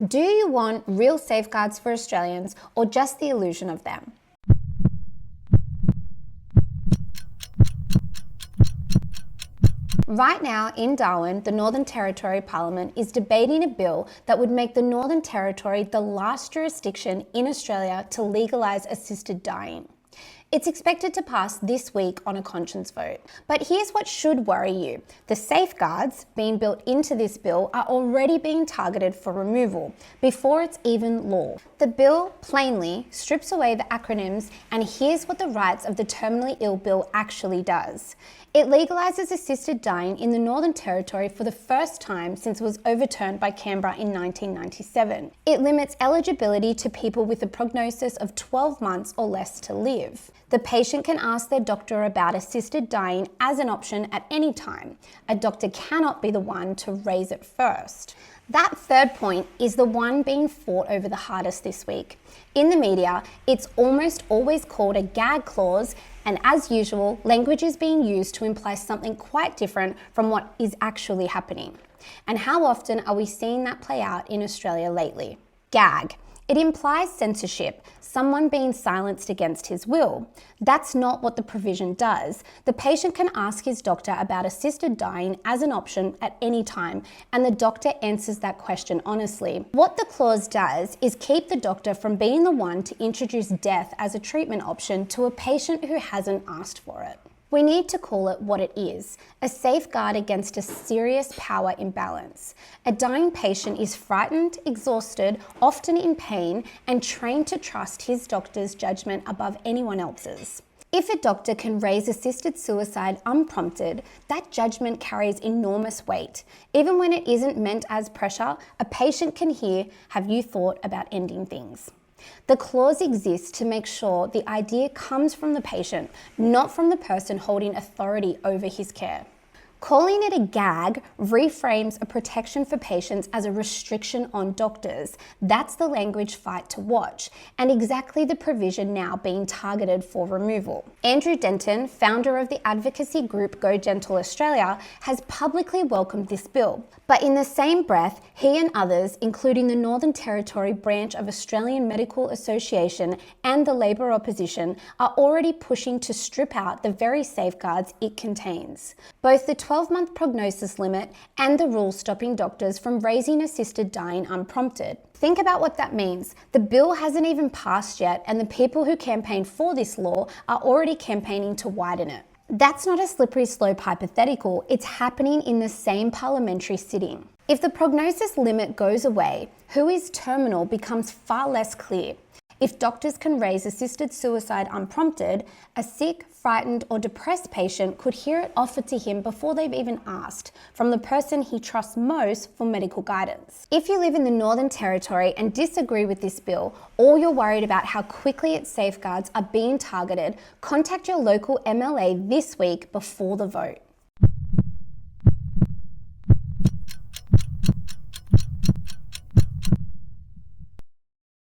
Do you want real safeguards for Australians or just the illusion of them? Right now in Darwin, the Northern Territory Parliament is debating a bill that would make the Northern Territory the last jurisdiction in Australia to legalise assisted dying. It's expected to pass this week on a conscience vote. But here's what should worry you. The safeguards being built into this bill are already being targeted for removal before it's even law. The bill plainly strips away the acronyms, and here's what the Rights of the Terminally Ill Bill actually does. It legalises assisted dying in the Northern Territory for the first time since it was overturned by Canberra in 1997. It limits eligibility to people with a prognosis of 12 months or less to live. The patient can ask their doctor about assisted dying as an option at any time. A doctor cannot be the one to raise it first. That third point is the one being fought over the hardest this week. In the media, it's almost always called a gag clause, and as usual, language is being used to imply something quite different from what is actually happening. And how often are we seeing that play out in Australia lately? Gag. It implies censorship, someone being silenced against his will. That's not what the provision does. The patient can ask his doctor about assisted dying as an option at any time, and the doctor answers that question honestly. What the clause does is keep the doctor from being the one to introduce death as a treatment option to a patient who hasn't asked for it. We need to call it what it is, a safeguard against a serious power imbalance. A dying patient is frightened, exhausted, often in pain, and trained to trust his doctor's judgment above anyone else's. If a doctor can raise assisted suicide unprompted, that judgment carries enormous weight. Even when it isn't meant as pressure, a patient can hear, "Have you thought about ending things?" The clause exists to make sure the idea comes from the patient, not from the person holding authority over his care. Calling it a gag reframes a protection for patients as a restriction on doctors. That's the language fight to watch, and exactly the provision now being targeted for removal. Andrew Denton, founder of the advocacy group Go Gentle Australia, has publicly welcomed this bill. But in the same breath, he and others, including the Northern Territory branch of Australian Medical Association and the Labor opposition, are already pushing to strip out the very safeguards it contains. Both the 12-month prognosis limit and the rule stopping doctors from raising assisted dying unprompted. Think about what that means. The bill hasn't even passed yet, and the people who campaigned for this law are already campaigning to widen it. That's not a slippery slope hypothetical, it's happening in the same parliamentary sitting. If the prognosis limit goes away, who is terminal becomes far less clear. If doctors can raise assisted suicide unprompted, a sick, frightened, or depressed patient could hear it offered to him before they've even asked, from the person he trusts most for medical guidance. If you live in the Northern Territory and disagree with this bill, or you're worried about how quickly its safeguards are being targeted, contact your local MLA this week before the vote.